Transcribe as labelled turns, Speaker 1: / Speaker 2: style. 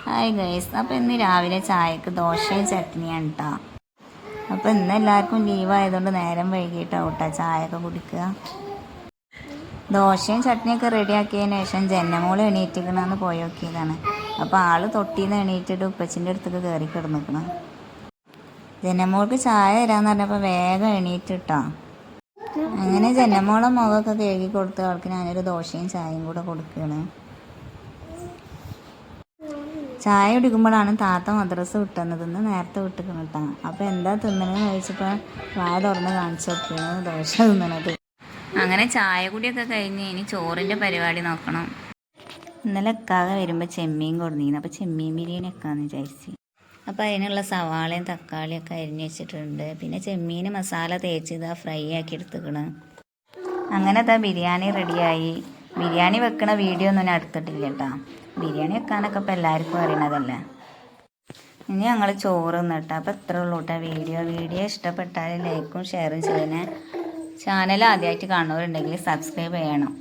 Speaker 1: Hi guys, അപ്പോൾ ഇന്ന് രാവിലെ ചായക്ക് ദോശയും ചട്നിയാണ് കേട്ടോ. അപ്പോൾ ഇന്ന് എല്ലാവർക്കും ലീവ് ആയതുകൊണ്ട് നേരം വൈകിട്ടാവും കേട്ടോ ചായയൊക്കെ കുടിക്കുക. ദോശയും ചട്നിയൊക്കെ റെഡിയാക്കിയതിന് ശേഷം ജന്നമോൾ എണീറ്റിക്കണമെന്ന് പോയി നോക്കിയതാണ്. അപ്പോൾ ആൾ തൊട്ടിന്ന് എണീറ്റിട്ട് ഉപ്പച്ചിൻ്റെ അടുത്തേക്ക് കയറി കിടന്നിക്കണം. ജന്നമോൾക്ക് ചായ തരാമെന്ന് പറഞ്ഞപ്പോൾ വേഗം എണീറ്റിട്ടോ. അങ്ങനെ ജന്നമോളെ മുഖമൊക്കെ കഴുകി കൊടുത്ത് അവൾക്ക് ഞാനൊരു ദോശയും ചായയും കൂടെ കൊടുക്കുകയാണ്. ചായ കുടിക്കുമ്പോഴാണ് താത്ത മദ്രസ വിട്ടുന്നതെന്ന് നേരത്തെ വിട്ടിക്കണം കേട്ടോ. അപ്പോൾ എന്താ തിന്നണമെന്ന് ചോദിച്ചപ്പോൾ വായ തുറന്ന് കാണിച്ചു നോക്കിയാണ് ദോശ തിന്നണത്. അങ്ങനെ ചായ കുടിയൊക്കെ കഴിഞ്ഞ് ഇനി ചോറിൻ്റെ പരിപാടി നോക്കണം. ഇന്നലെ എക്കാതെ വരുമ്പോൾ ചെമ്മീൻ കൊടുന്നിരുന്നു. അപ്പോൾ ചെമ്മീൻ ബിരിയാണി വെക്കാമെന്ന് വിചാരിച്ചു. അപ്പോൾ അതിനുള്ള സവാളയും തക്കാളിയൊക്കെ അരിഞ്ഞ് വെച്ചിട്ടുണ്ട്. പിന്നെ ചെമ്മീൻ മസാല തേച്ച് ഇതാ ഫ്രൈ ആക്കി എടുത്തുക്കണം. അങ്ങനെ ഇതാ ബിരിയാണി റെഡിയായി. ബിരിയാണി വെക്കണ വീഡിയോ ഒന്നും ഞാൻ എടുത്തിട്ടില്ല കേട്ടോ. ബിരിയാണി വെക്കാനൊക്കെ ഇപ്പോൾ എല്ലാവർക്കും അറിയണതല്ലേ. ഇനി ഞങ്ങൾ ചോറ് തിന്നിട്ടാ. അപ്പോൾ ഇത്ര ഉള്ളൂ കേട്ടോ വീഡിയോ ഇഷ്ടപ്പെട്ടാൽ ലൈക്കും ഷെയറും ചെയ്യണേ. ചാനൽ ആദ്യമായിട്ട് കാണുന്നവരുണ്ടെങ്കിൽ സബ്സ്ക്രൈബ് ചെയ്യണം.